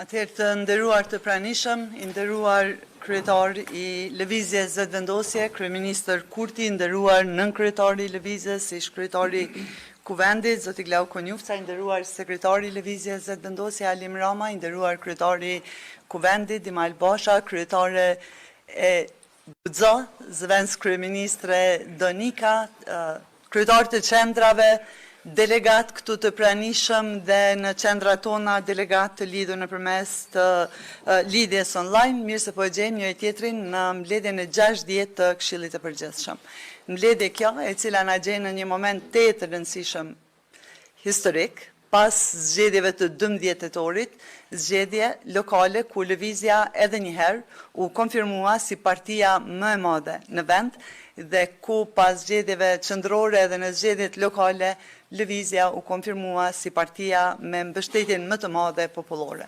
Atëherë të nderuar të pranishëm, i nderuar kryetar i Lëvizjes Vetëvendosje, kryeministër Kurti, nderuar nënkryetari i Lëvizjes, ish kryetari Kuvendit, zoti Glau Konjufca, i nderuar sekretari i Lëvizjes Vetëvendosje Alim Rama, i nderuar kryetari Kuvendit Dimal Basha, kryetare e Guxo, zëvendës kryeministre Donika, kryetarët e qendrave, delegat këtu të pranishëm dhe në qendrat tona delegat të lidhur nëpërmes të lidhjes online, mirë se po e gjejmë njëri tjetrin në mbledhjen e 60 të Këshillit të Përgjithshëm. Mbledhje kjo e cila na gjen në një moment të rëndësishëm historik, pas zgjedhjeve të 12 tetorit, zgjedhje lokale ku Lëvizja edhe një herë u konfirmua si partia më e madhe në vend dhe ku pas zgjedhjeve qendrore edhe në zgjedhjet lokale Lëvizja u konfirmua si partia me mbështetjen më të madhe popullore.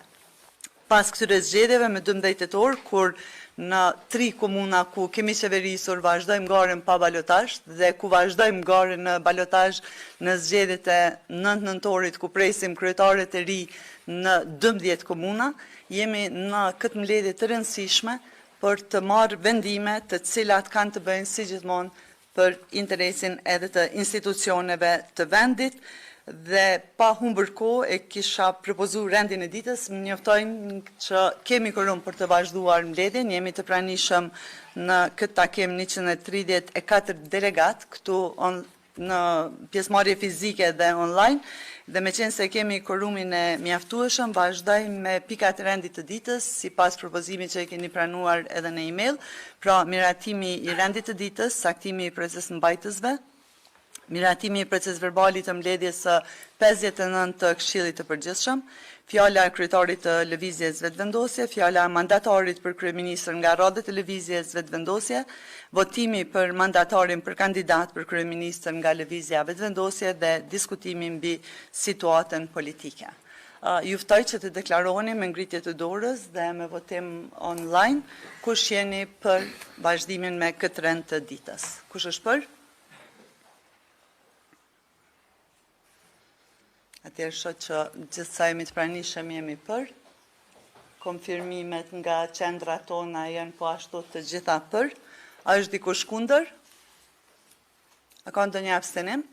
Pas këtyre zgjedhjeve me 12 tetor, kur në 3 komuna ku kemi qeverisur vazhdojmë ngaren pa balotazh dhe ku vazhdojmë ngaren në balotazh në zgjedhjet e 9 nëntorit ku presim kryetaret e ri në 12 komuna, jemi në këtë mbledhje të rëndësishme për të marrë vendime të cilat kanë të bëjnë si gjithmonë për interesin edhe të institucioneve të vendit dhe pa humbur kohë e kisha propozuar rendin e ditës, më njoftojnë që kemi quorum për të vazhduar mbledhjen, jemi të pranishëm në këtë takim 134 delegat këtu në pjesëmarrje fizike dhe online, dhe me qenë se kemi quorumin e mjaftueshëm, vazhdojmë me pikat e rendit të ditës, sipas propozimit që e keni pranuar edhe në email, pra miratimi i rendit të ditës, saktimi i procesmbajtësve, miratimi i procesverbalit të mbledhjes së 59 të Këshillit të Përgjithshëm, fjala e kryetarit të Lëvizjes Vetëvendosje, fjala e mandatarit për kryeministër nga radhët e Lëvizjes Vetëvendosje, votimi për mandatarin për kandidat për kryeministër nga Lëvizja Vetëvendosje dhe diskutimi mbi situatën politike. Ju ftoj që të deklaroheni me ngritje të dorës dhe me votim online, kush jeni për vazhdimin me këtë rend të ditës. Kush është për? Atëherë shoh që gjithsa jemi të pranishëm jemi për. Konfirmimet nga qendrat tona janë po ashtu të gjitha për. A është dikush kundër? A ka ndonjë abstenim?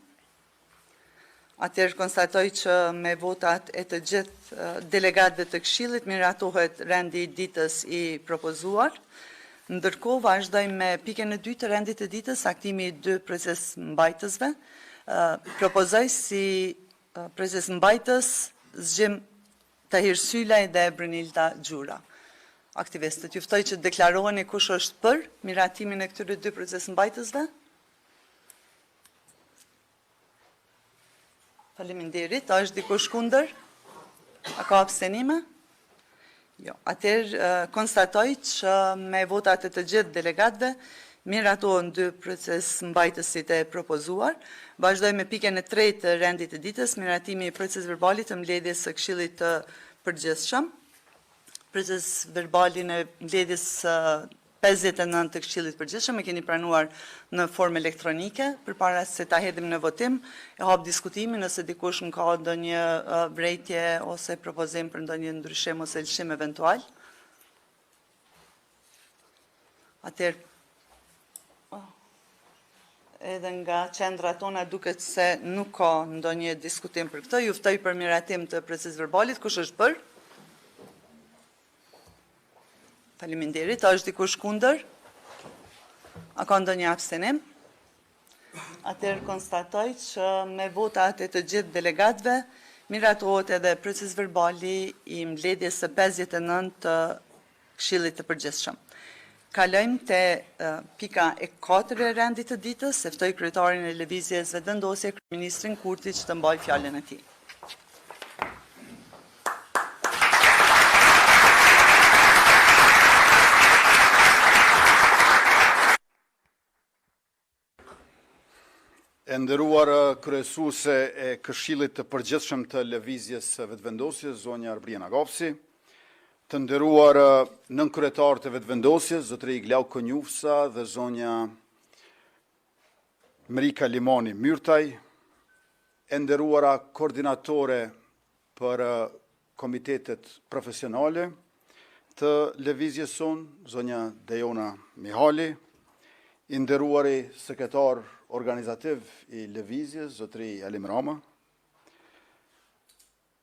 Atëherë konstatoj që me votat e të gjithë delegatëve të Këshillit miratohet rendi i ditës i propozuar. Ndërkohë vazhdojmë me pikën e 2 të rendit të ditës, saktimi i 2 procesmbajtësve. Propozoj si procesmbajtës zgjim Tahir Sylaj dhe Brynilda Gjura. Aktivistët, ju ftoj që deklaroheni kush është për miratimin e këtyre 2 procesmbajtësve. Faleminderit. A është dikush kundër? A ka abstenime? Jo. Atëherë konstatoj që me votat e të gjithë delegatëve miratohen 2 procesmbajtësit e propozuar. Vazhdoj me pikën e 3 të rendit të ditës, miratimi i procesverbalit të mbledhjes së Këshillit të Përgjithshëm. Procesverbalin e mbledhjes 59 të Këshillit të Përgjithshëm e keni pranuar në formë elektronike. Përpara se ta hedhim në votim, e hap diskutimin nëse dikush ka ndonjë vërejtje ose propozim për ndonjë ndryshim ose lëshim eventual. Atëherë edhe nga qendrat tona duket se nuk ka ndonjë diskutim për këtë. Ju ftoj për miratim të procesverbalit. Kush është për? Faleminderit. A është dikush kundër? A ka ndonjë abstenim? Atëherë konstatoj që me votat e të gjithë delegatëve miratohet edhe procesverbali i mbledhjes së 59 të Këshillit të Përgjithshëm. Kalojmë te pika e 4 e rendit të ditës, se ftoj kryetarin e Lëvizjes Vetëvendosje, kryeministrin Kurti, që të mbajë fjalën e tij. E nderuar kryesuese e Këshillit të Përgjithshëm të Lëvizjes Vetëvendosje, zonja Arbriana Gopsi, të nderuar nënkryetarët e Vetëvendosjes, zotëri Glau Konjufca dhe zonja Mrika Limoni Myrtaj, e nderuara koordinatore për komitetet profesionale të lëvizjes son, zonja Dejona Mihali, i nderuari sekretar organizativ i lëvizjes, zotri Alim Rama,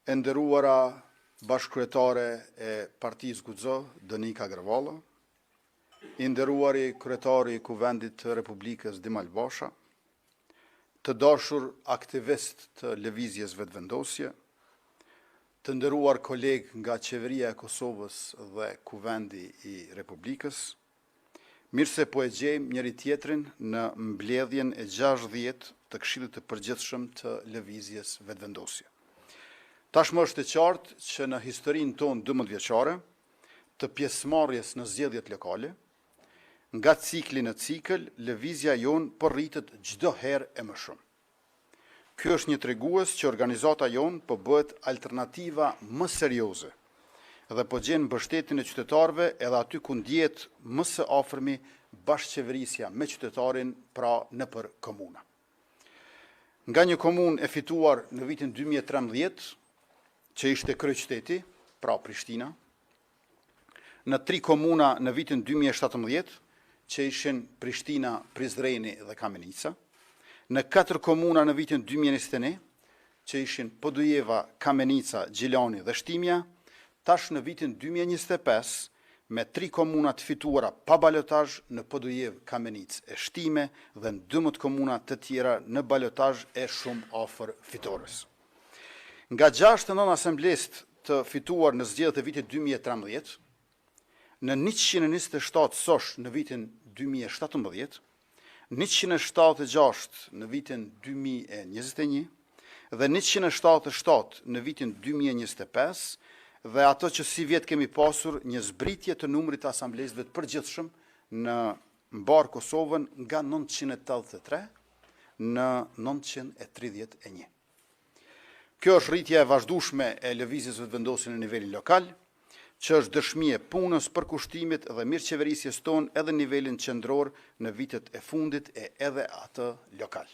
e nderuara bashkëkryetare e Partisë Guxo, Donika Gërvalla, i nderuari kryetari i Kuvendit të Republikës Dimal Basha, të dashur aktivist të lëvizjes vetëvendosje, të nderuar kolegë nga qeveria e Kosovës dhe Kuvendi i Republikës, mirë se po e gjejmë njëri tjetrin në mbledhjen e 60 të Këshillit të Përgjithshëm të lëvizjes vetëvendosje. Tashmë është e qartë që në historinë tonë 12 vjeçare të pjesëmarrjes në zgjedhjet lokale, nga cikli në cikël, lëvizja jonë po rritet çdo herë e më shumë. Ky është një tregues që organizata jonë po bëhet alternativa më serioze dhe po gjen mbështetjen e qytetarëve edhe aty ku ndjehet më së afërmi bashkëqeverisja me qytetarin, pra nëpër komuna. Nga një komunë e fituar në vitin 2013, që ishte kryeqyteti, pra Prishtina, në 3 komuna në vitin 2017, që ishin Prishtina, Prizreni dhe Kamenica, në 4 komuna në vitin 2021, që ishin Podujeva, Kamenica, Gjilani dhe Shtimja, tash në vitin 2025, me 3 komuna të fituara pa balotazh në Podujevë, Kamenicë e Shtime dhe në 12 komuna të tjera në balotazh e shumë afër fitores. Nga 69 asamblesë të fituar në zgjedhjet e vitit 2013, në 127 sosh në vitin 2017, 176 në vitin 2021 dhe 177 në vitin 2025, dhe ato që si vjetë kemi pasur një zbritje të numrit të asamblesëve të përgjithshëm në mbar Kosovën nga 983 në 931. Kjo është rritja e vazhdueshme e lëvizjes vetëvendosje në nivelin lokal, që është dëshmi e punës, përkushtimit dhe mirëqeverisjes tonë edhe në nivelin qendror në vitet e fundit e edhe atë lokal.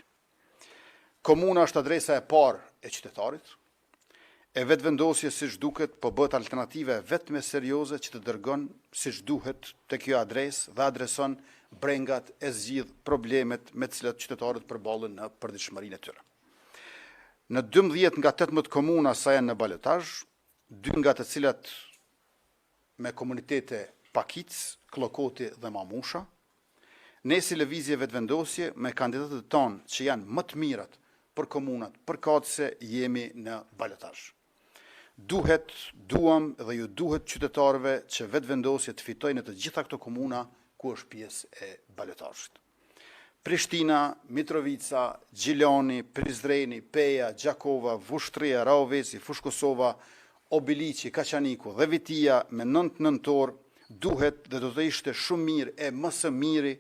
Komuna është adresa e parë e qytetarit, e vetëvendosje siç duket po bëhet alternative vetëm serioze që të dërgon siç duhet te kjo adresë dhe adreson brengat e zgjidh problemet me të cilat qytetarët përballen në përditshmërinë e tyre. Në 12 nga 18 komuna sa janë në balotazh, 2 nga të cilat me komunitete Pakic, Klokoti dhe Mamusha, ne si lëvizje vetëvendosje me kandidatët tonë që janë më të mirat për komunat përkatëse jemi në balotazh. Duam dhe ju duhet qytetarëve që vetëvendosje të fitojnë në të gjitha këto komuna ku është pjesë e balotazhit. Prishtina, Mitrovica, Gjilani, Prizreni, Peja, Gjakova, Vushtria, Raoveci, Fushkosova, Obiliqi, Kaçaniku dhe Vitia me 9 nëntor duhet dhe do të ishte shumë mirë e më së miri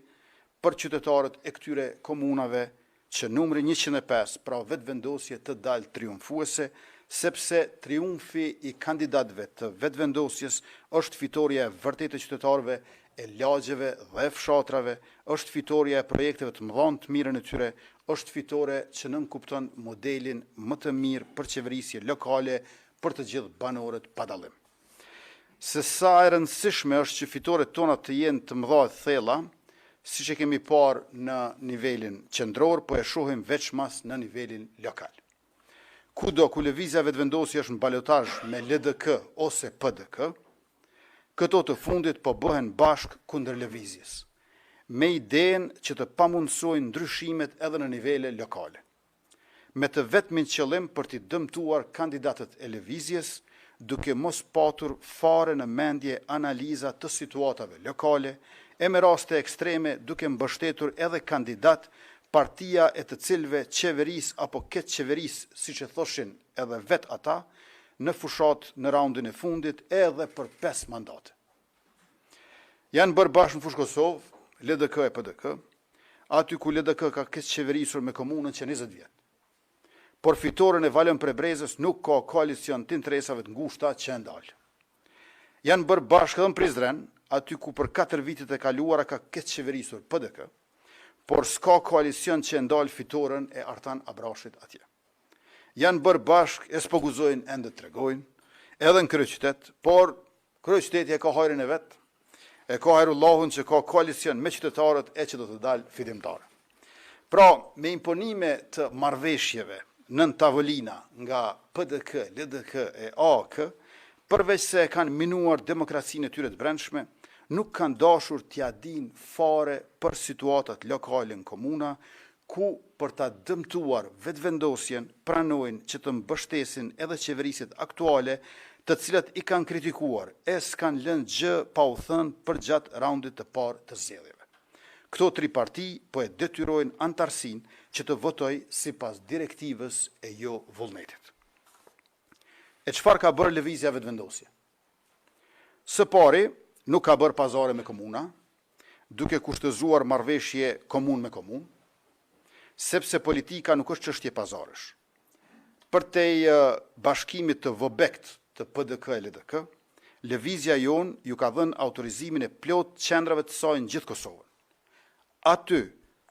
për qytetarët e këtyre komunave që numri 105, pra vetëvendosje të dalë triumfuese, sepse triumfi i kandidatëve të vetëvendosjes është fitoria e vërtetë e qytetarëve, e lagjeve dhe fshatrave, është fitoria e projekteve të mëdha të mirën e tyre, është fitore që nënkupton modelin më të mirë për qeverisje lokale për të gjithë banorët pa dallim. Se sa e rëndësishme është që fitoret tona të jenë të mëdha të thella, siç e kemi parë në nivelin qendror, po e shohim veçmas në nivelin lokal. Kudo ku lëvizja vetëvendosje është në balotazh me LDK ose PDK, këto të fundit po bëhen bashk kundër lëvizjes, me idenë që të pamundësojnë ndryshimet edhe në nivele lokale, me të vetmin qëllim për t'i dëmtuar kandidatët e lëvizjes, duke mos patur fare në mendje analiza të situatave lokale, e me raste ekstreme duke mbështetur edhe kandidat partia e të cilve qeveris apo ketë qeveris, si që thoshin edhe vet ata, në fushat në raundin e fundit edhe për 5 mandate. Janë bërë bashkë në Fushë Kosovë, LDK e PDK, aty ku LDK ka ketë qeverisur me komunën që 20 vjetë. Por fitoren e Valën Prebrezës nuk ka koalicion të interesave të ngushta që ndalë. Janë bërë bashkë edhe në Prizren, aty ku për 4 vitet e kaluara ka ketë qeverisur PDK, por s'ka koalicion që ndalë fitoren e Artan Abrashit atje. Janë bërë bashkë, e s'po guzojnë ende të tregojnë, edhe në kryeqytet, por kryeqyteti e ka hajrin e vet, e ka hajrullahun që ka koalicion me qytetarët e që do të dalë fidimtare. Pra, me imponime të marrëveshjeve nën tavolina nga PDK, LDK e AK, përveç se kanë minuar demokracinë e tyre të brendshme, nuk kanë dashur t'ja din fare për situatat lokale në komuna, ku për ta dëmtuar vetëvendosjen pranojnë që të mbështesin edhe qeverisit aktuale, të cilat i kanë kritikuar, e s'kanë lënë gjë pa u thënë për gjatë raundit të parë të zgjedhjeve. Këto tri parti po e detyrojnë antarësinë që të votoj sipas direktivës e jo vullnetit. E çfarë ka bërë lëvizja vetëvendosje? Së pari, nuk ka bërë pazare me komuna, duke kushtëzuar marrëveshje komun me komun, sepse politika nuk është çështje pazarësh. Përtej bashkimit të vobekt të PDK e LDK, lëvizja jon ju ka dhënë autorizimin e plot qendrave të saj në gjithë Kosovën. Aty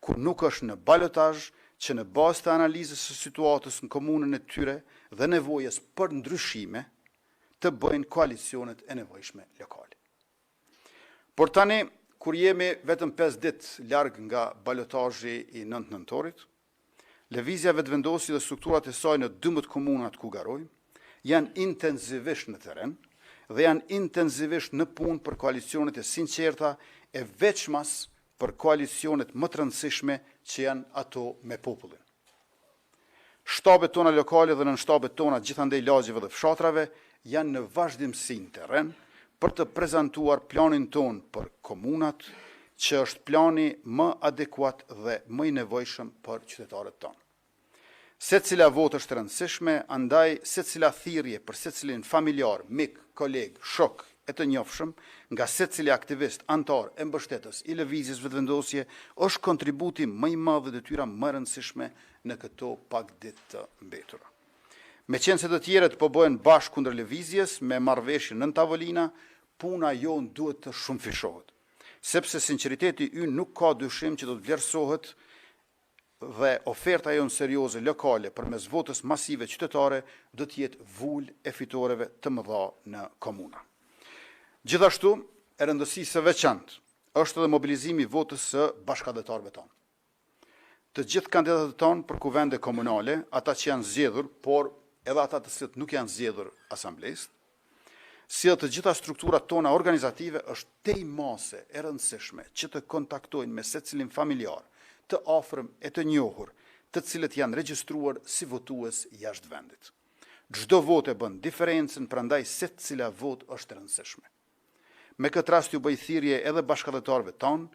ku nuk është në balotazh, që në bazë të analizës së situatës në komunën e tyre dhe nevojës për ndryshime, të bëjnë koalicionet e nevojshme lokale. Por tani, kur jemi vetëm 5 ditë larg nga balotazhi i 9 nëntorit, lëvizja vetëvendosi dhe strukturat e saj në 12 komunat ku garojnë, janë intenzivisht në teren dhe janë intenzivisht në punë për koalicionet e sinqerta e veçmas për koalicionet më të rëndësishme që janë ato me popullin. Shtabet tona lokale dhe nën shtabet tona gjithandej lagjeve dhe fshatrave janë në vazhdimsi në teren për të prezantuar planin ton për komunat, që është plani më adekuat dhe më i nevojshëm për qytetarët tonë. Secila votë është rëndësishme, andaj secila thirrje për secilin familjar, mik, koleg, shok e të njohshëm, nga secili aktivist, antar e mbështetës i lëvizjes vetëvendosje, është kontributi më i madh dhe detyra më rëndësishme në këto pak ditë të mbetura. Meqense të tjerët po bëhen bashkë kundër lëvizjes me marrëveshje nën tavolina, puna jon duhet të shumëfishohet, sepse sinqeriteti ynë nuk ka dyshim që do të vlerësohet dhe oferta jonë serioze lokale përmes votës masive qytetare do të jetë vulë e fitoreve të mëdha në komuna. Gjithashtu, e rëndësisë së veçantë është edhe mobilizimi i votës së bashkëdhetarëve tonë. Të gjithë kandidatët tonë për kuvende komunale, ata që janë zgjedhur, por edhe ata të cilët nuk janë zgjedhur asamblesë, si edhe të gjitha strukturat tona organizative, është tej mase e rëndësishme që të kontaktojnë me secilin familjar, të afërm e të njohur, të cilët janë regjistruar si votues jashtë vendit. Çdo votë bën diferencën, prandaj secila votë është e rëndësishme. Me këtë rast ju bëj thirrje edhe bashkëdhetarëve tonë,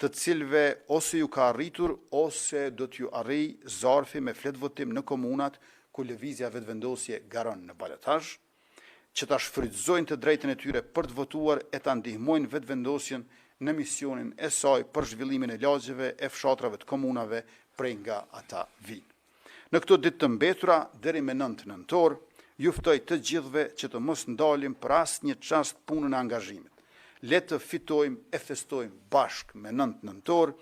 të cilëve ose ju ka arritur ose do t'ju arrijë zarfi me flet votim në komunat ku lëvizja vetëvendosje garon në balotazh, që ta shfrytëzojnë të drejtën e tyre për të votuar e ta ndihmojnë vetëvendosjen në misionin e saj për zhvillimin e lagjeve e fshatrave të komunave prej nga ata vinë. Në këto ditë të mbetura, deri me 9 nëntor, ju ftoj të gjithëve që të mos ndalim për asnjë çast punën e angazhimit. Le të fitojmë e festojmë bashkë me 9 nëntor,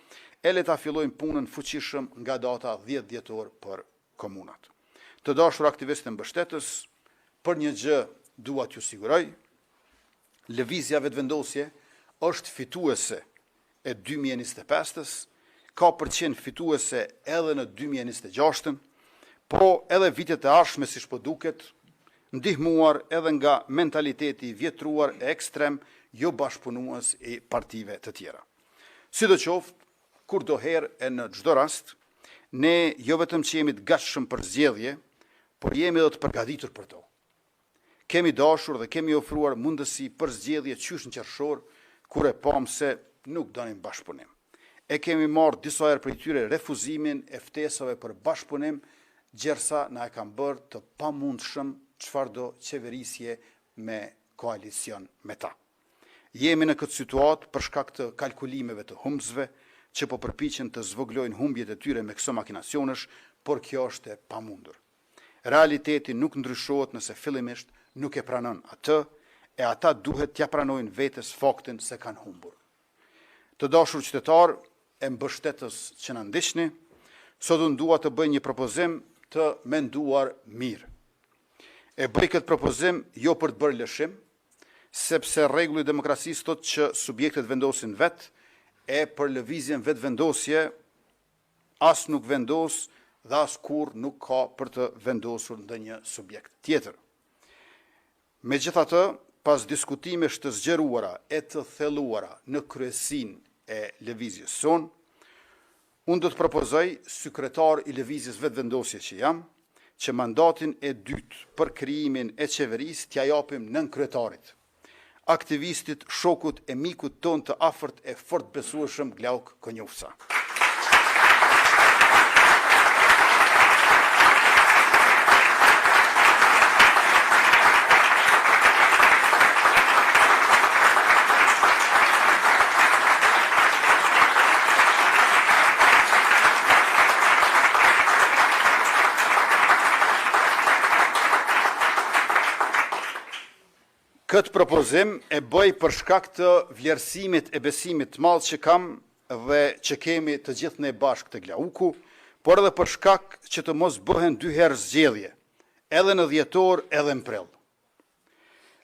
e le ta fillojmë punën fuqishëm nga data 10 dhjetor për komunat. Të dashur aktivistë mbështetës, për një gjë dua t'ju siguroj, lëvizja vetëvendosje është fituese e 2025-ës, ka përqen fituese edhe në 2026-ën, po edhe vitet e ardhshme siç po duket, ndihmuar edhe nga mentaliteti i vjetruar e ekstrem, jo bashkëpunues i partive të tjera. Sidoqoftë, kurdoherë e në çdo rast, ne jo vetëm që jemi të gatshëm për zgjedhje, por jemi edhe të përgatitur për to. Kemi dashur dhe kemi ofruar mundësi për zgjedhje qysh në qershor, kur e pam se nuk donin bashkëpunim. E kemi marrë disa herë prej tyre refuzimin e ftesave për bashkëpunim, gjersa na e kanë bërë të pamundshëm çfarëdo qeverisje me koalicion me ta. Jemi në këtë situatë për shkak të kalkulimeve të humbësve, që po përpiqen të zvoglojnë humbjet e tyre me këso makinacionesh, por kjo është e pamundur. Realiteti nuk ndryshohet nëse fillimisht nuk e pranon atë, e ata duhet t'ja pranojnë vetes faktin se kanë humbur. Të dashur qytetar e mbështetës që na ndiqni, sot unë dua të bëj një propozim të menduar mirë. E bëj këtë propozim jo për të bërë lëshim, sepse rregulli i demokracisë thotë që subjektet vendosin vetë, e për lëvizjen vetë vendosje, as nuk vendos dhe as kur nuk ka për të vendosur ndonjë subjekt tjetër. Megjithatë, pas diskutimesh të zgjeruara e të thelluara në kryesinë e lëvizjes sonë, unë do të propozoj si kryetar i lëvizjes vetëvendosje që jam, që mandatin e dytë për krijimin e qeverisë t'ja japim nën kryetarit, aktivistit, shokut e mikut ton të afërt e fort besueshëm Glauk Konjufsa. Këtë propozim e bëj për shkak të vlerësimit e besimit të madh që kam dhe që kemi të gjithë ne bashkë të Glauku, por edhe për shkak që të mos bëhen dy herë zgjedhje, edhe në dhjetor edhe në prill.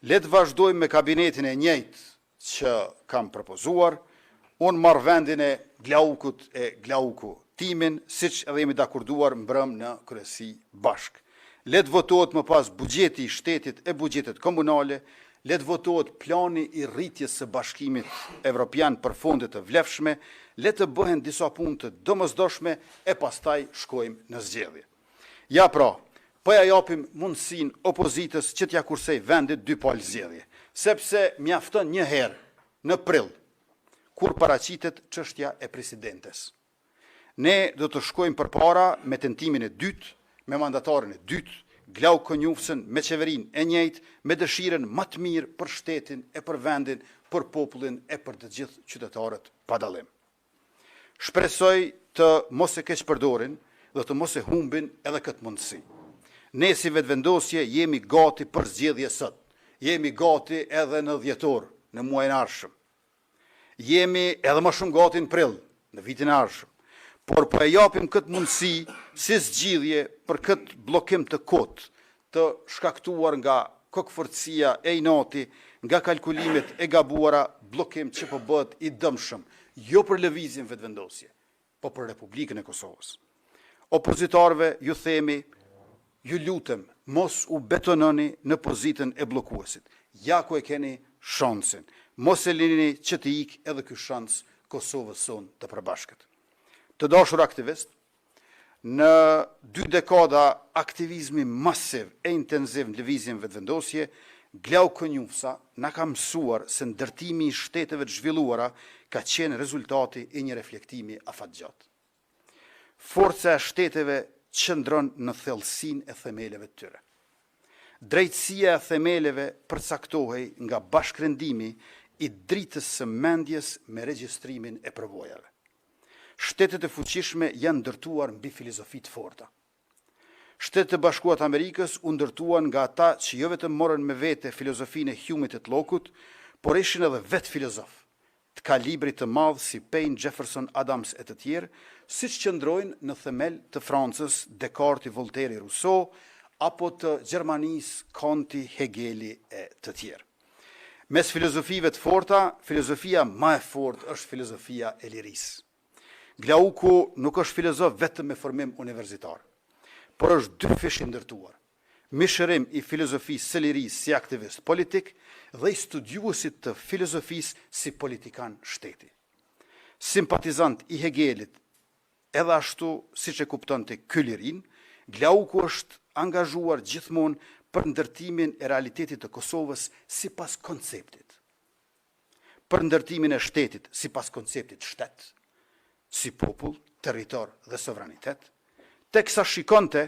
Le të vazhdojmë me kabinetin e njëjtë që kam propozuar, unë marr vendin e Glaukut e Glauku timin, siç edhe jemi dakorduar mbrëm në kryesi bashkë. Le të votohet më pas buxheti i shtetit e buxhetet komunale, le të votohet plani i rritjes së bashkimit evropian për fonde të vlefshme, le të bëhen disa punë të domosdoshme e pastaj shkojmë në zgjedhje. Ja pra, po ja japim mundësinë opozitës që t'ja kursej vendit dy palë zgjedhje, sepse mjafton një herë në prill, kur paraqitet çështja e presidentes. Ne do të shkojmë përpara me tentimin e dytë, me mandatarin e dytë, Glauk Konjufsën, me qeverinë e njëjtë, me dëshirën më të mirë për shtetin e për vendin, për popullin e për të gjithë qytetarët pa dallim. Shpresoj të mos e keq përdorin dhe të mos e humbin edhe këtë mundësi. Ne si vetëvendosje jemi gati për zgjedhje sot. Jemi gati edhe në dhjetor, në muajin e ardhshëm. Jemi edhe më shumë gati në prill, në vitin e ardhshëm. Por po e japim këtë mundësi si zgjidhje për këtë blokim të kotë, të shkaktuar nga kokëforcia e inati, nga kalkulimet e gabuara, blokim që po bëhet i dëmshëm, jo për lëvizjen vetëvendosje, po për Republikën e Kosovës. Opozitarëve ju themi, ju lutem, mos u betononi në pozitën e bllokuesit. Ja ku e keni shansin. Mos e lini që të ikë edhe ky shans Kosovës sonë të përbashkët. Të dashur aktivist, në 2 dekada aktivizmi masiv e intenziv në lëvizjen vetëvendosje, Glauk Konjufsa na ka mësuar se ndërtimi i shteteve të zhvilluara ka qenë rezultati i një reflektimi afatgjatë. Forca e shteteve qëndron në thellësinë e themeleve të tyre. Drejtësia e themeleve përcaktohej nga bashkërendimi i dritës së mendjes me regjistrimin e përvojave. Shtetet e fuqishme janë ndërtuar mbi filozofi të forta. Shtetet e Bashkuara të Amerikës u ndërtuan nga ata që jo vetëm morën me vete filozofinë e Humit të Lockeut, por ishin edhe vetë filozof, të kalibrit të madh si Paine, Jefferson, Adams e të tjerë, siç qëndrojnë në themel të Francës, Descartes, Voltaire, Rousseau, apo të Gjermanisë, Kanti, Hegeli e të tjerë. Mes filozofive të forta, filozofia më e fortë është filozofia e lirisë. Glauku nuk është filozof vetëm me formim universitar, por është dy fish i ndërtuar. Mishërim i filozofisë së lirisë si aktivist politik dhe i studiuesit të filozofisë si politikan shteti. Simpatizant i Hegelit, edhe ashtu siç e kuptonte ky lirin, Glauku është angazhuar gjithmonë për ndërtimin e realitetit të Kosovës sipas konceptit. Për ndërtimin e shtetit sipas konceptit shtet, si popull, territor dhe sovranitet, teksa shikonte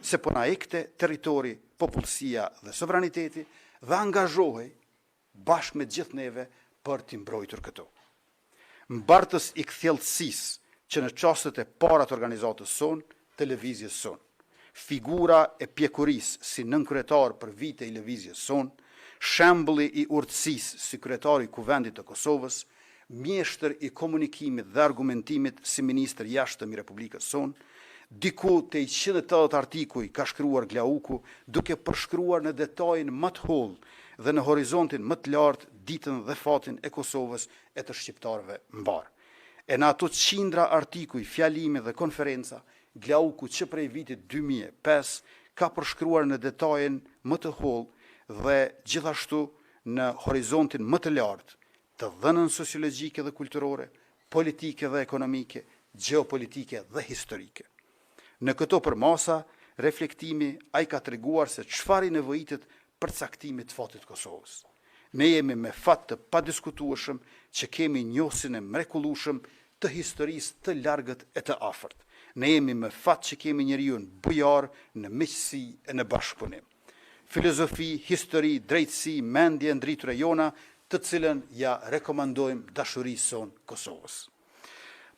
se po na ikte territori, popullsia dhe sovraniteti dhe angazhohej bashkë me gjithë neve për t'i mbrojtur këto. Mbartës i kthjellësisë që në çastet e para të organizatës sonë, të lëvizjes sonë, figura e pjekurisë si nënkryetar për vite i lëvizjes sonë, shembulli i urtësisë si kryetari i Kuvendit të Kosovës, mjeshtër i komunikimit dhe argumentimit si ministër jashtëm i Republikës sonë, Diku te 180 artikuj ka shkruar Glauku, duke përshkruar në detajin më të hollë dhe në horizontin më të lartë ditën dhe fatin e Kosovës e të shqiptarëve mbar. E në ato qindra artikuj, fjalime dhe konferenca, Glauku që prej vitit 2005 ka përshkruar në detajin më të hollë dhe gjithashtu në horizontin më të lartë të dhënën sociologjike dhe kulturore, politike dhe ekonomike, geopolitike dhe historike. Në këto përmasa, reflektimi ai ka treguar se çfarë nevojitet për caktimin të fatit Kosovës. Ne jemi me fat të padiskutueshëm që kemi njohësin e mrekullueshëm të historisë të largët e të afërt. Ne jemi me fat që kemi njeriu bujar në miqësi e në bashkëpunim. Filozofi, histori, drejtësi, mendje ndritura jona, të cilën ja rekomandojmë dashurisë son Kosovës.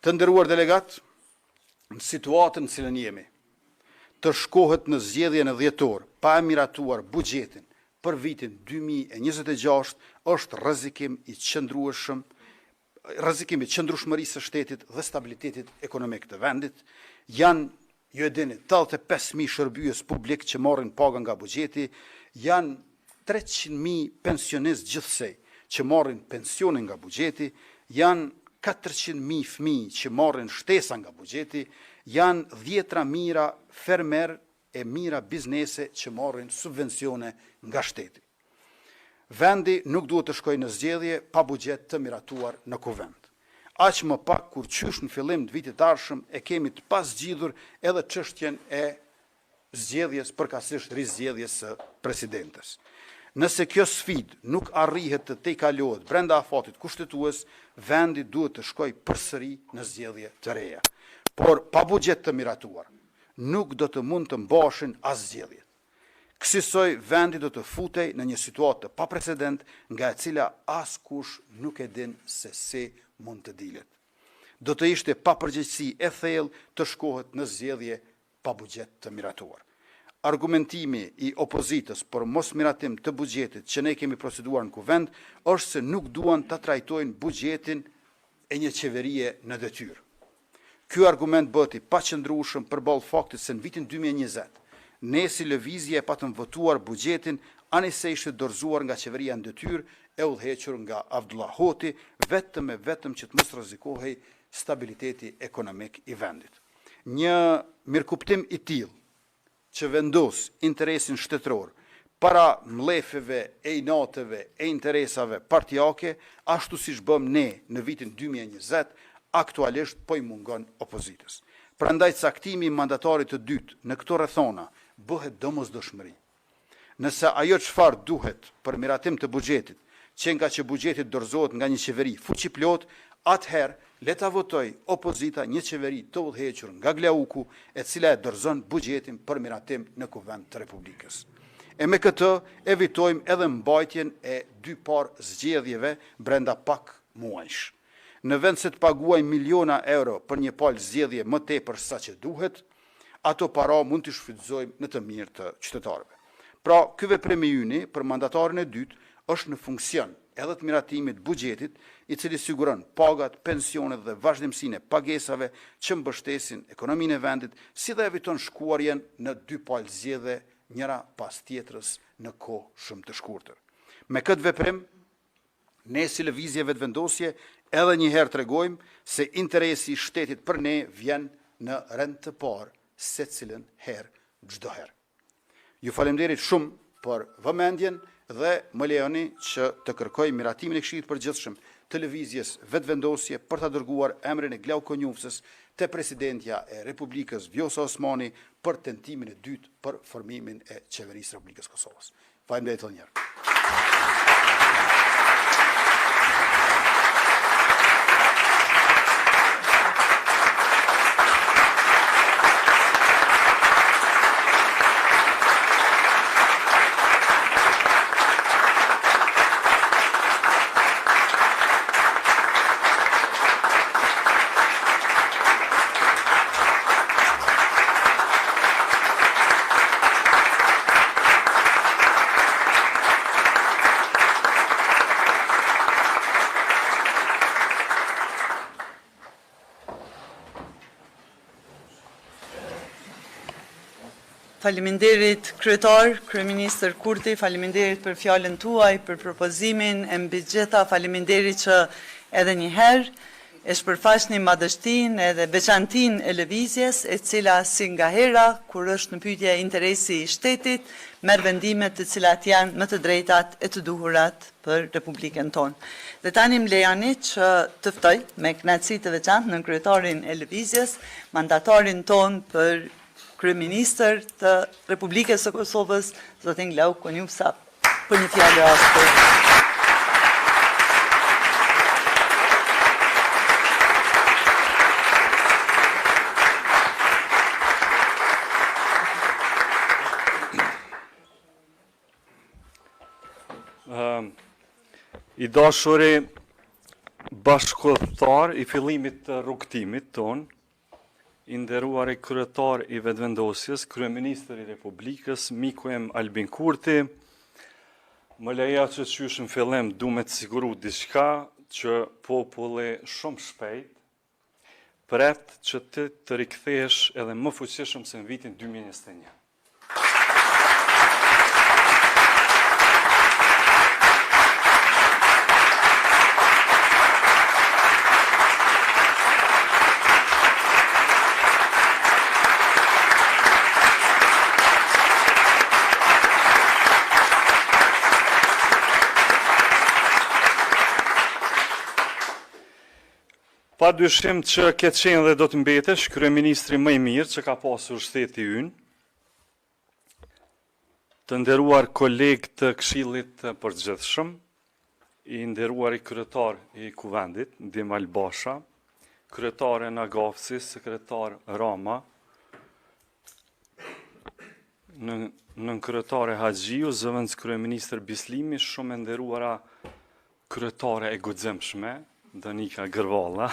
Të nderuar delegat, në situatën në cilën jemi, të shkohet në zgjedhjen e dhjetor, pa e miratuar buxhetin për vitin 2026 është rrezikim i qëndrueshëm, rrezikim i qëndrueshmërisë së shtetit dhe stabilitetit ekonomik të vendit. Janë, ju e dini, 85.000 shërbyes publik që marrin paga nga buxheti, janë 300.000 pensionistë gjithsej që marrin pensione nga buxheti, janë 400.000 fëmijë që marrin shtesa nga buxheti, janë 10 mijëra fermer e mijëra biznese që marrin subvencione nga shteti. Vendi nuk duhet të shkojë në zgjedhje pa buxhet të miratuar në kuvend. Aq më pak kur qysh në fillim të vitit ardhshëm e kemi të pasgjidhur edhe çështjen e zgjedhjes, përkatësisht rizgjedhjes së presidentes. Nëse kjo sfidë nuk arrihet të tejkalohet brenda afatit kushtetues, vendi duhet të shkojë përsëri në zgjedhje të reja. Por pa buxhet të miratuar, nuk do të mund të mbashin as zgjedhjet. Kësaj vendi do të futej në një situatë pa precedent nga e cila askush nuk e din se si mund të dilet. Do të ishte pa përgjegjësi e thellë të shkohet në zgjedhje pa buxhet të miratuar. Argumentimi i opozitës për mos miratim të buxhetit që ne kemi proceduar në kuvend është se nuk duan të trajtojnë buxhetin e një qeverie në detyrë. Ky argument bëti pa qëndrueshëm përballë faktit se në vitin 2020 ne si lëvizje e patëm votuar buxhetin anëse ishte dorëzuar nga qeveria në detyrë e udhëhequr nga Abdullah Hoti vetëm që të mos rrezikohej stabiliteti ekonomik i vendit. Një mirëkuptim i tillë që vendos interesin shtetëror para mlefeve e inateve e interesave partijake, ashtu siç bëm ne në vitin 2020, aktualisht po i mungon opozitës. Prandaj caktimi i mandatarit të dytë në këto rrethona bëhet domosdoshmëri. Nëse ajo çfarë duhet për miratim të buxhetit, që nga që buxheti dorëzohet nga një qeveri fuqiplot, atëherë le ta votoj opozita një qeveri të udhëhequr nga Glauku, e cila e dorëzon buxhetin për miratim në kuvend të Republikës. E me këtë evitojmë edhe mbajtjen e dy parë zgjedhjeve brenda pak muajsh. Në vend se të paguajmë miliona euro për një palë zgjedhje më tepër sa që duhet, ato para mund të shfrytëzojmë në të mirë të qytetarëve. Pra, ky veprim i yni për mandatarin e dytë është në funksion edhe të miratimit buxhetit, i cili siguron pagat, pensionet dhe vazhdimsinë e pagesave që mbështesin ekonominë e vendit, si dhe eviton shkuarjen në dy palë zgjedhje njëra pas tjetrës në kohë shumë të shkurtër. Me këtë veprim, ne si lëvizje vetëvendosje edhe një herë tregojmë se interesi i shtetit për ne vjen në rend të parë secilën herë çdo herë. Ju falemnderit shumë për vëmendjen dhe më lejoni që të kërkoj miratimin e Këshillit Përgjithshëm të lëvizjes vetëvendosje për ta dërguar emrin e Glauku Konjufsës te presidentja e Republikës Vjosa Osmani për tentimin e dytë për formimin e qeverisë së Republikës Kosovës. Faleminderit edhe një herë. Faleminderit kryetar, kryeministër Kurti, faleminderit për fjalën tuaj, për propozimin, e mbi gjitha faleminderit që edhe një herë e shpërfaqni madhështinë edhe veçantinë e lëvizjes, e cila si nga hera, kur është në pyetje interesi i shtetit, merr vendime të cilat janë më të drejtat e të duhurat për Republikën tonë. Dhe tani më lejani që të ftoj me kënaqësi të veçantë nën kryetarin e lëvizjes, mandatarin tonë për kryeministër të Republikës së Kosovës, zotin Glauk Konjufsa, për një fjalë ashtu. I dashuri bashkëkohëtar i fillimit të rrugtimit ton, i nderuari kryetar i vetëvendosjes, kryeministër i Republikës, miku em Albin Kurti, më leja që qysh në fillim du me të siguru diçka që populli shumë shpejt pret që të rikthesh edhe më fuqishëm se në vitin 2021. Pa dyshim që këtë qenë dhe do të mbetesh, kryeministri më i mirë që ka pasur shteti ynë, të nderuar kolegë të Këshillit të Përgjithshëm, i nderuar i kryetar i Kuvendit, Ndim Albasha, kryetare Nagafsi, sekretar Rama, nën kryetare Haxhiu, zëvendës kryeministër Bislimi, shumë e nderuara kryetare e guximshme, Danika Gërvalla,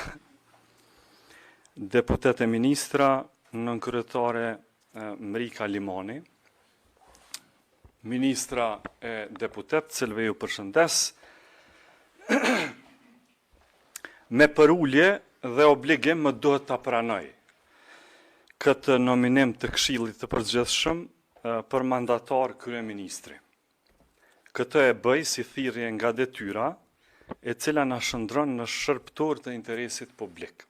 deputete ministra, nën kryetare Mrika Limani, ministra e deputet, cilve ju përshëndes, me përullje dhe obligim më duhet të pranoj këtë nominim të Këshillit të Përgjithshëm për mandatar kryeministri. Këtë e bëj si thirrje nga detyra, e cila na shëndron në shërbëtor të interesit publik.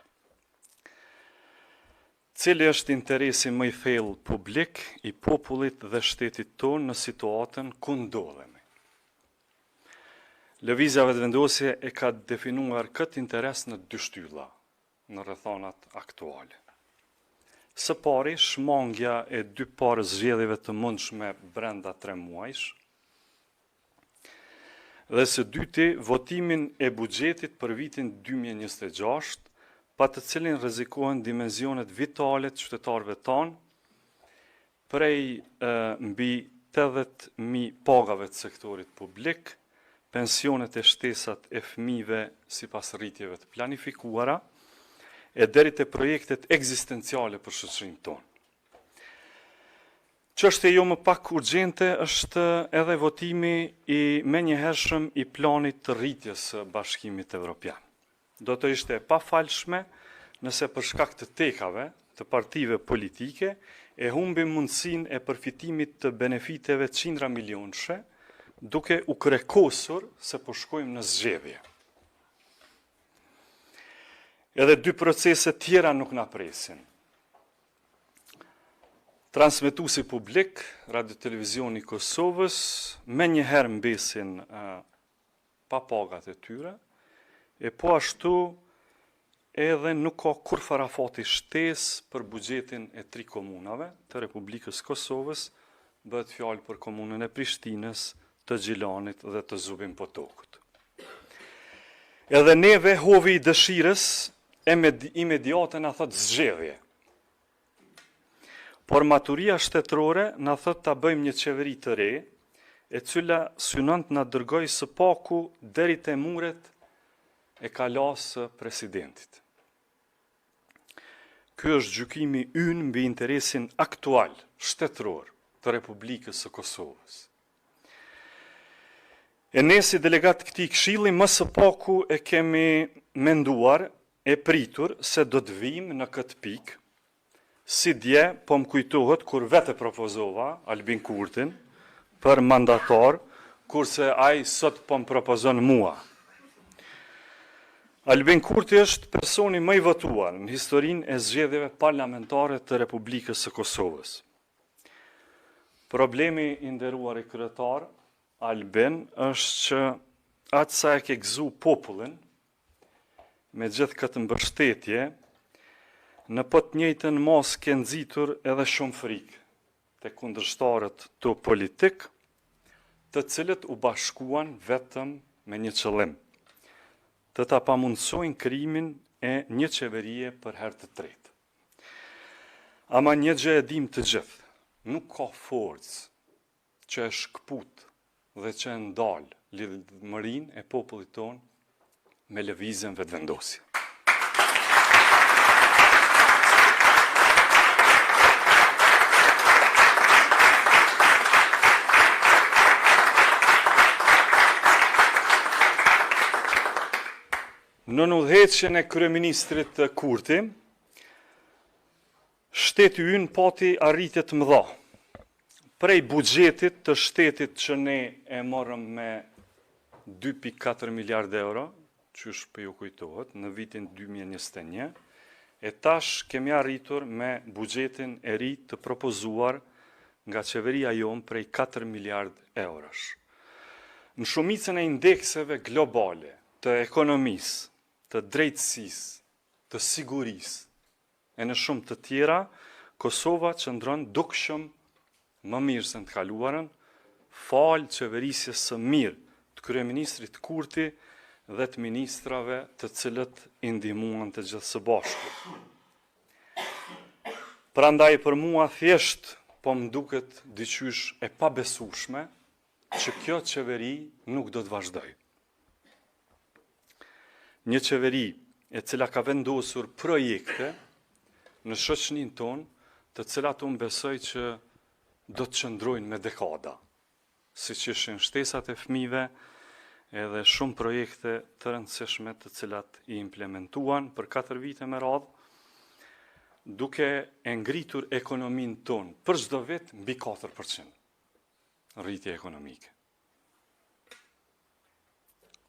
Cili është interesi më i thellë publik i popullit dhe shtetit tonë në situatën ku ndodhemi. Lëvizja vetëvendosje e ka definuar këtë interes në dy shtylla, në rrethonat aktuale. Së pari, shmangja e dy parë zgjedhjeve të mundshme brenda 3 muajsh, dhe së dyti, votimin e buxhetit për vitin 2026, pa të cilin rrezikohen dimensionet vitale të qytetarëve tanë, prej mbi 80.000 pagave të sektorit publik, pensionet e shtesat e fëmijëve sipas rritjeve të planifikuara, e deri te projektet ekzistenciale për shoqërinë tonë. Çështja jo më pak urgjente është edhe votimi i menjëhershëm i planit të rritjes së Bashkimit Evropian. Do të ishte e pafalshme nëse për shkak të tekave të partive politike e humbim mundësinë e përfitimit të benefiteve qindra milionëshe, duke u krekosur se po shkojmë në zgjedhje. Edhe dy procese tjera nuk na presin. Transmetuesi publik, Radio Televizioni Kosovës, me njëherë mbesin pa pagat e tyre, e po ashtu edhe nuk ka kur farafati shtesë për buxhetin e 3 komunave të Republikës Kosovës, bëhet fjalë për komunën e Prishtinës, të Gjilanit dhe të Zubin Potokut. Edhe neve hovi i dëshirës imediate na thot zgjedhje. Por maturia shtetërore na thot ta bëjmë një qeveri të re, e cila synon të na dërgoj së paku deri te muret e kalasë së presidentit. Ky është gjykimi ynë mbi interesin aktual shtetëror të Republikës së Kosovës. E ne si delegat këtij këshilli më së paku e kemi menduar e pritur se do të vijmë në këtë pikë, Si dje, po më kujtohet kur vete propozova Albin Kurtin për mandatar, kurse ai sot po më propozon mua. Albin Kurti është personi më i votuar në historinë e zgjedhjeve parlamentare të Republikës së Kosovës. Problemi i nderuar i kryetar Albin është që atë sa e ke gëzu popullin, me gjithë këtë mbështetje, në po të njëjtën mos ke nxitur edhe shumë frikë të kundërshtarët të politik, të cilët u bashkuan vetëm me një qëllim, të ta pamundësojnë krimin e një qeverie për herë të tretë. Ama një gjë e dim të gjithë, nuk ka forcë që e shkput dhe që e ndalë lidhmërinë e popullit tonë me lëvizjen vetëvendosje. Në udhëheqjen e kryeministrit Kurti, shteti ynë pati arritje të mëdha. Prej buxhetit të shtetit që ne e morëm me 2.4 miliard euro, qysh për ju kujtohet, në vitin 2021, e tash kemi arritur me buxhetin e ri të propozuar nga qeveria jonë prej 4 miliard eurosh. Në shumicën e indekseve globale të ekonomisë, të drejtësisë, të sigurisë, e në shumë të tjera, Kosova qëndron dukshëm më mirë se në të kaluarën, falë qeverisjes së mirë të kryeministrit Kurti dhe të ministrave të cilët i ndihmuan të gjithë së bashku. Prandaj për mua thjesht po më duket diqysh e pabesueshme që kjo qeveri nuk do të vazhdojë. Një qeveri e cila ka vendosur projekte në shoqërinë tonë, të cilat unë besoj që do të qëndrojnë me dekada, siç ishin shtesat e fëmijëve, edhe shumë projekte të rëndësishme të cilat i implementuan për 4 vite me radhë, duke e ngritur ekonominë tonë për çdo vit mbi 4% rritje ekonomike.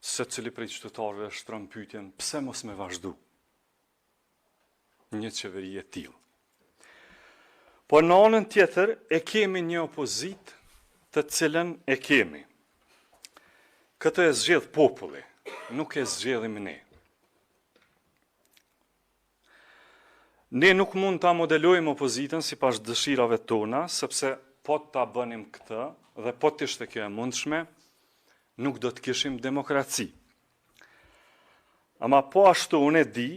Secili prej qytetarëve shtron pyetjen pse mos me vazhdu një qeveri e tillë. Po në anën tjetër e kemi një opozitë të cilën e kemi. Këtë e zgjedh populli, nuk e zgjedhim ne. Ne nuk mund ta modelojmë opozitën sipas dëshirave tona, sepse po ta bënim këtë dhe po të ishte kjo e mundshme, nuk do të kishim demokraci. Ama po ashtu unë e di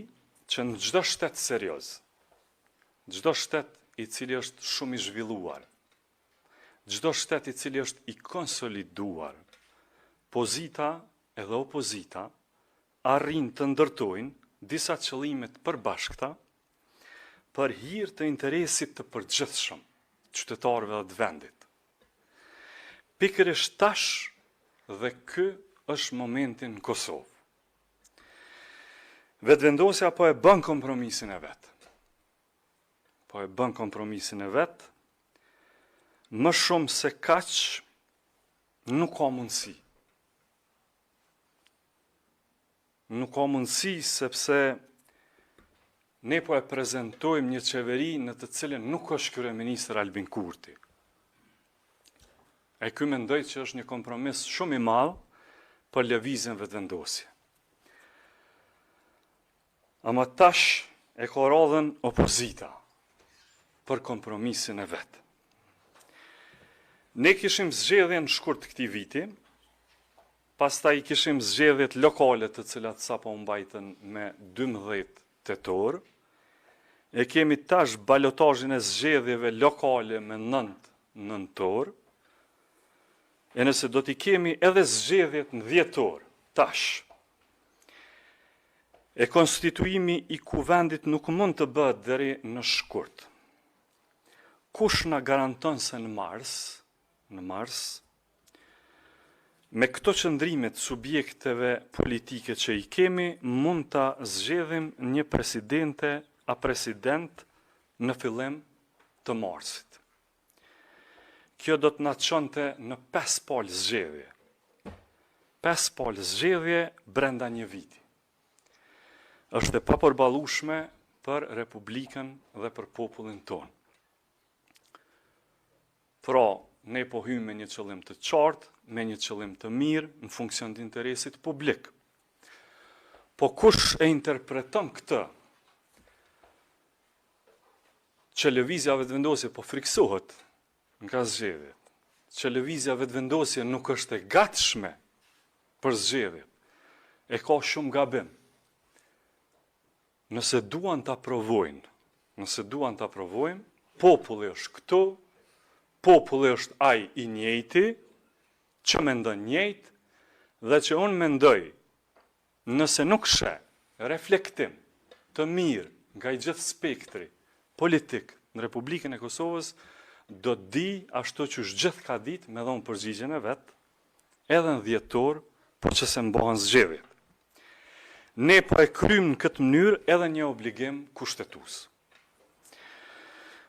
që në çdo shtet serioz, çdo shtet i cili është shumë i zhvilluar, çdo shtet i cili është i konsoliduar, pozita edhe opozita arrin të ndërtojnë disa qëllime të përbashkëta për hir të interesit të përgjithshëm qytetarëve dhe të vendit. Pikërisht tash dhe ky është momentin në Kosovë. Vetëvendosja po e bën kompromisin e vet. Më shumë se kaq nuk ka mundësi. Nuk ka mundësi sepse ne po e prezantojmë një qeveri në të cilën nuk është kryeministër Albin Kurti. E ky mendoj që është një kompromis shumë i madh për lëvizjen vetëvendosje. Ama tash e ka radhën opozita për kompromisin e vet. Ne kishim zgjedhjen shkurt këtij viti, pastaj kishim zgjedhjet lokale të cilat sapo u mbajtën me 12 tetor. E kemi tash balotazhin e zgjedhjeve lokale me 9 nëntor. E nëse do t'i kemi edhe zgjedhjet në dhjetor, tash, e konstituimi i kuvendit nuk mund të bëhet deri në shkurt. Kush na garanton se në mars, me këto qëndrimet subjekteve politike që i kemi, mund ta zgjedhim një president në fillim të marsit. Kjo do të na çonte në 5 palë zgjedhje. 5 palë zgjedhje brenda një viti. Është e papërballueshme për Republikën dhe për popullin tonë. Pra, ne po hymë me një qëllim të qartë, me një qëllim të mirë, në funksion të interesit publik. Po kush e interpreton këtë, që lëvizja vetëvendosje po friksohet nga zgjedhjet, që lëvizja vetëvendosje nuk është e gatshme për zgjedhjet, e ka shumë gabim. Nëse duan të aprovojnë, populli është këtu, populli është ai i njëjti, që mendon njëjtë, dhe që unë mendoj, nëse nuk shë reflektim të mirë nga i gjithë spektri politik në Republikën e Kosovës, do të di ashtu që është gjithë ka ditë me dhonë përgjigjen e vetë, edhe në dhjetor, por që se mbohen zgjedhjet. Ne po e krymë në këtë mënyrë edhe një obligim kushtetues.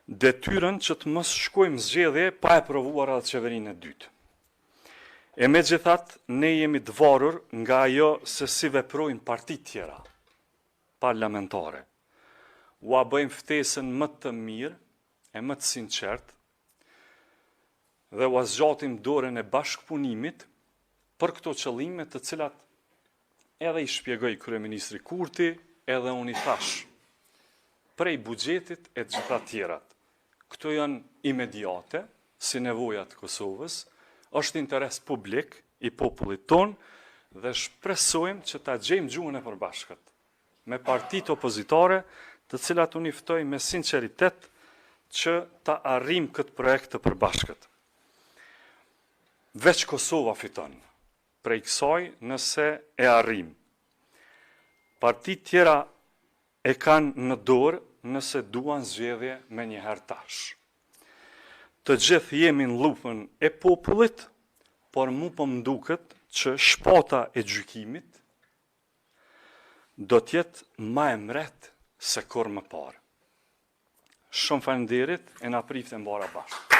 Detyrën që të mos shkojmë zgjedhje pa e provuar edhe qeverinë e dytë. E megjithatë, ne jemi të varur nga ajo se si veprojnë partit tjera parlamentare. Ua bëjmë ftesën më të mirë e më të sinqertë dhe ua zgjatim dorën e bashkëpunimit për këto qëllime të cilat edhe i shpjegoj kryeministri Kurti, edhe unë i thash, prej buxhetit e gjitha tjerat. Këto janë imediate, si nevojat Kosovës, është interes publik i popullit ton, dhe shpresojmë që ta gjejmë gjuhën e përbashkët, me partitë opozitare, të cilat unë i ftoj me sinqeritet që ta arrim këtë projekt të përbashkët. Veç Kosova fiton prej kësaj nëse e arrim. Partitë tjera e kanë në dorë nëse duan zgjedhje me një herë tash. Të gjithë jemi në lupën e popullit, por mu po më duket që shpata e gjykimit do t'jetë ma e mret se kur më parë. Shumë faleminderit e na prifte mbara bashkë.